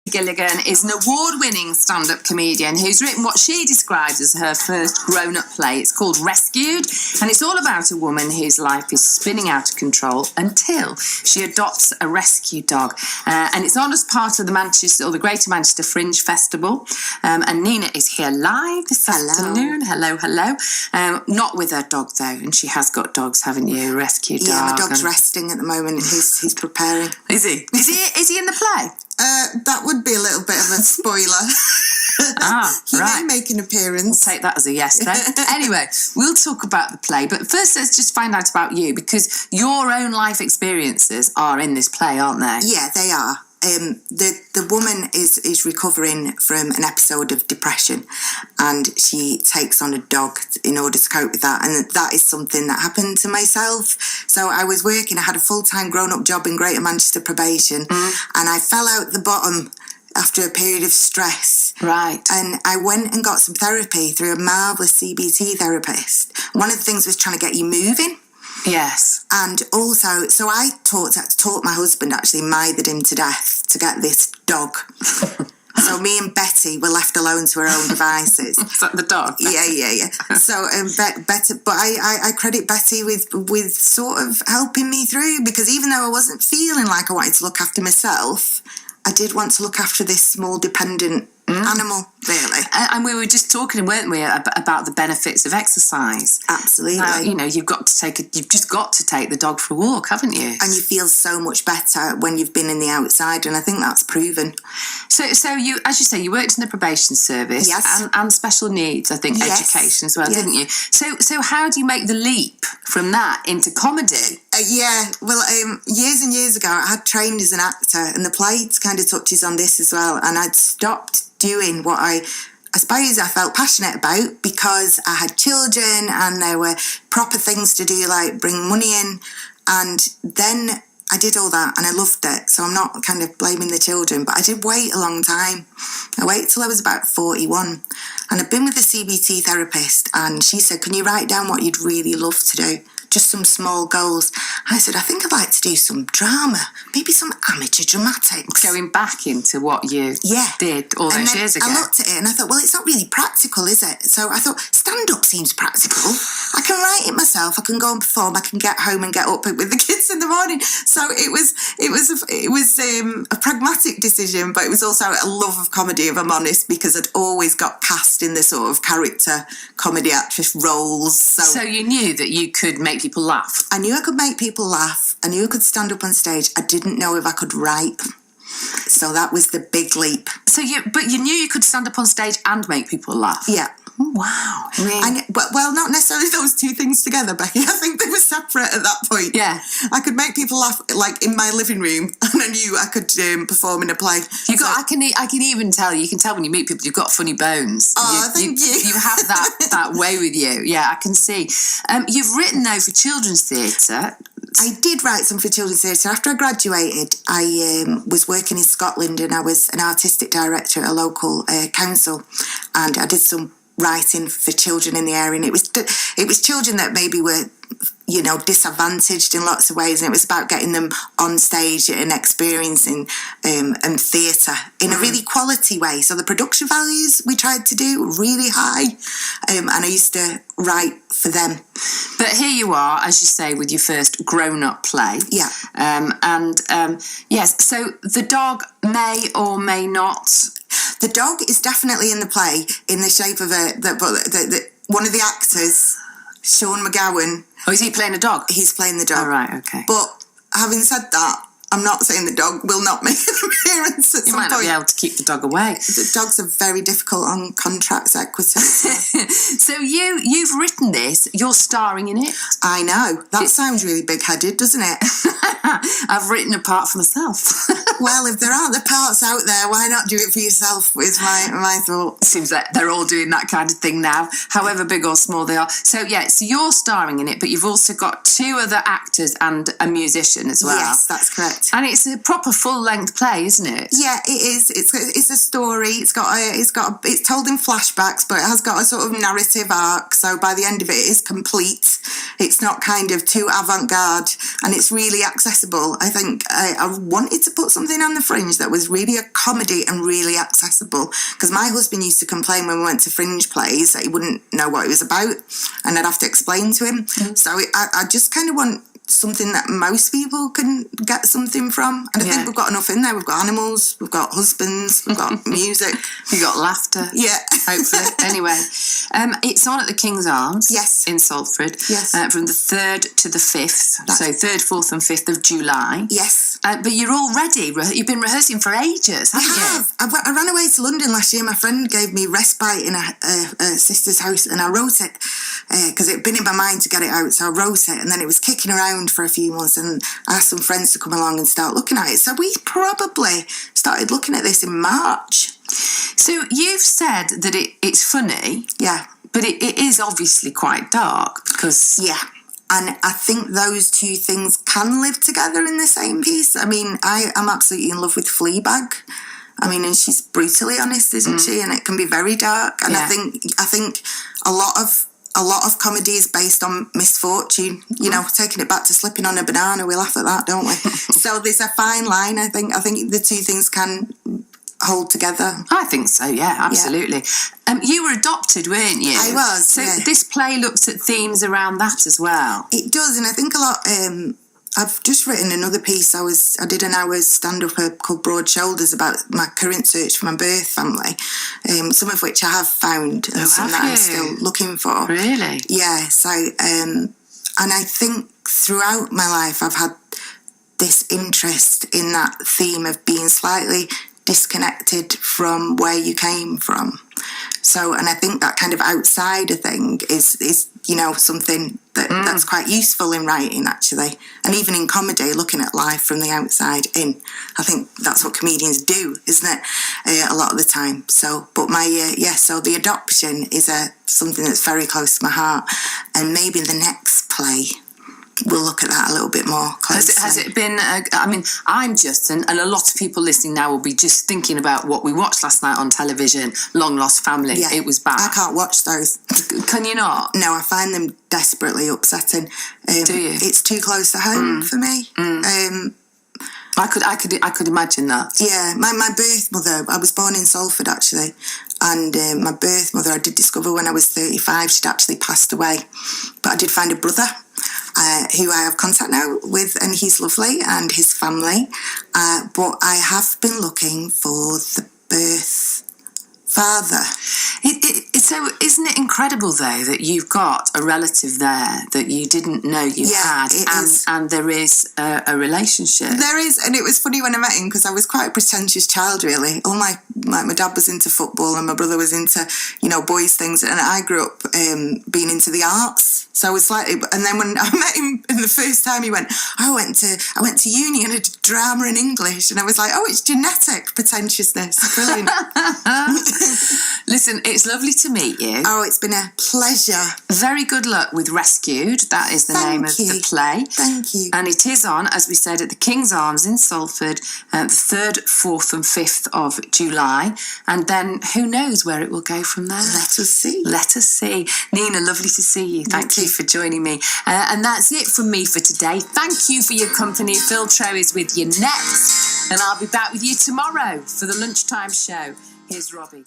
Gilligan is an award-winning stand-up comedian who's written what she describes as her first grown-up play. It's called Rescued, and it's all about a woman whose life is spinning out of control until she adopts a rescue dog. And it's on as part of the Manchester, or the Greater Manchester Fringe Festival. And Nina is here live this afternoon. Hello. Not with her dog though, and she has got dogs, haven't you? Rescue dog. Yeah, my dog's resting at the moment. He's preparing. Is he? Is he in the play? That would be a little bit of a spoiler. He may make an appearance. We'll take that as a yes then. Anyway, we'll talk about the play, but first let's just find out about you, because your own life experiences are in this play, aren't they? Yeah, they are. The woman is recovering from an episode of depression, and she takes on a dog in order to cope with that, and that is something that happened to myself. So I was working, I had a full-time grown-up job in Greater Manchester probation, and I fell out the bottom after a period of stress. Right. And I went and got some therapy through a marvellous CBT therapist. One of the things was trying to get you moving. Yes. And also, so I taught my husband, actually mithered him to death to get this dog. So me and Betty were left alone to our own devices. Is that the dog? Yeah. So Betty, but I credit Betty with sort of helping me through, because even though I wasn't feeling like I wanted to look after myself, I did want to look after this small dependent animal, really. And we were just talking, weren't we, about the benefits of exercise. Absolutely. You've just got to take the dog for a walk, haven't you? And you feel so much better when you've been in the outside, and I think that's proven. So you, as you say, you worked in the probation service. Yes. And special needs, I think, education as well, didn't you? So how do you make the leap from that into comedy? Years and years ago, I had trained as an actor, and the play kind of touches on this as well, and I'd stopped doing what I suppose I felt passionate about, because I had children and there were proper things to do, like bring money in, and then I did all that and I loved it, so I'm not kind of blaming the children, but I did wait a long time. I waited till I was about 41, and I've been with a CBT therapist, and she said, can you write down what you'd really love to do? Just some small goals. I said, I think I'd like to do some drama, maybe some amateur dramatics. Going back into what you did all those years ago. I looked at it and I thought, well, it's not really practical, is it? So I thought, stand-up seems practical. I can write it myself, I can go and perform, I can get home and get up with the kids in the morning. So it was a pragmatic decision, but it was also a love of comedy, if I'm honest, because I'd always got cast in the sort of character comedy actress roles. So you knew that you could make people laugh. I knew I could make people laugh. I knew I could stand up on stage. I didn't know if I could write. So that was the big leap. But you knew you could stand up on stage and make people laugh. Yeah. Oh, wow. Well, not necessarily those two things together, Becky. I think they were separate at that point. Yeah. I could make people laugh, like, in my living room, and I knew I could perform in a play. I can even tell, you can tell when you meet people, you've got funny bones. Thank you. You have that way with you. Yeah, I can see. You've written, though, for children's theatre. I did write some for children's theatre. After I graduated, I was working in Scotland, and I was an artistic director at a local council, and I did some writing for children in the area, and it was children that maybe were, disadvantaged in lots of ways, and it was about getting them on stage and experiencing and theatre in a really quality way. So the production values we tried to do were really high, and I used to write for them. But here you are, as you say, with your first grown-up play. Yeah. Yes, so the dog may or may not... The dog is definitely in the play in the shape of one of the actors, Sean McGowan. Oh, is he playing a dog? He's playing the dog. Oh, right, okay. But having said that, I'm not saying the dog will not make an appearance at some point. You might not be able to keep the dog away. The dogs are very difficult on contracts equity. So you've written this, you're starring in it. I know. That sounds really big-headed, doesn't it? I've written a part for myself. Well, if there aren't the parts out there, why not do it for yourself, is my thought. It seems like they're all doing that kind of thing now, however big or small they are. So you're starring in it, but you've also got two other actors and a musician as well. Yes, that's correct. Correct. And it's a proper full-length play, isn't it? Yeah, it is. It's a story. It's told in flashbacks, but it has got a sort of narrative arc. So by the end of it, it is complete. It's not kind of too avant-garde, and it's really accessible. I think I wanted to put something on the Fringe that was really a comedy and really accessible, because my husband used to complain when we went to Fringe plays that he wouldn't know what it was about, and I'd have to explain to him. So I just kind of want something that most people can get something from, and I think we've got enough in there. We've got animals, we've got husbands, we've got music, you got laughter, hopefully. Anyway, it's on at the King's Arms, in Salford, from the 3rd to the 5th, so 3rd, 4th and 5th of July. But you're all ready. You've been rehearsing for ages, haven't you? I ran away to London last year. My friend gave me respite in a sister's house, and I wrote it because it had been in my mind to get it out, so I wrote it, and then it was kicking around for a few months, and I asked some friends to come along and start looking at it. So we probably started looking at this in March. So you've said that it's funny, but it is obviously quite dark, because and I think those two things can live together in the same piece. I mean, I'm absolutely in love with Fleabag. I mean, and she's brutally honest, isn't she? And it can be very dark. And I think a lot of comedy is based on misfortune. You know, taking it back to slipping on a banana, we laugh at that, don't we? So there's a fine line. I think the two things can hold together. I think so, yeah, absolutely. You were adopted, weren't you? I was. So this play looks at themes around that as well. It does, and I think a lot. I've just written another piece. I did an hour's stand-up called Broad Shoulders about my current search for my birth family, some of which I have found, and some that I'm still looking for. Really? Yeah. So, and I think throughout my life I've had this interest in that theme of being slightly disconnected from where you came from. So, and I think that kind of outsider thing is you know, something that's quite useful in writing, actually. And even in comedy, looking at life from the outside in. I think that's what comedians do, isn't it? A lot of the time. So, but so the adoption is something that's very close to my heart. And maybe the next play, we'll look at that a little bit more closely. Has it been, I mean, I'm just, and a lot of people listening now will be just thinking about what we watched last night on television, Long Lost Family. Yeah, it was bad. I can't watch those. Can you not? No, I find them desperately upsetting. Do you? It's too close to home for me. I could imagine that. Yeah, my birth mother, I was born in Salford actually, and my birth mother I did discover when I was 35. She'd actually passed away, but I did find a brother who I have contact now with, and he's lovely, and his family, but I have been looking for the birth father. So isn't it incredible though that you've got a relative there that you didn't know you had, and there is a relationship? There is, and it was funny when I met him because I was quite a pretentious child, really. All my dad was into football and my brother was into, you know, boys things, and I grew up being into the arts. So I was slightly, and then when I met him the first time, he went, I went to uni and I did drama and English, and I was like, oh, it's genetic pretentiousness. Brilliant. Listen, it's lovely to meet you. Oh, it's been a pleasure. Very good luck with Rescued. That is the name of the play. Thank you. And it is on, as we said, at the King's Arms in Salford, the 3rd, 4th and 5th of July. And then who knows where it will go from there. Let us see. Let us see. Nina, lovely to see you. Thank you for joining me. And that's it from me for today. Thank you for your company. Phil Trow is with you next. And I'll be back with you tomorrow for the lunchtime show. Here's Robbie.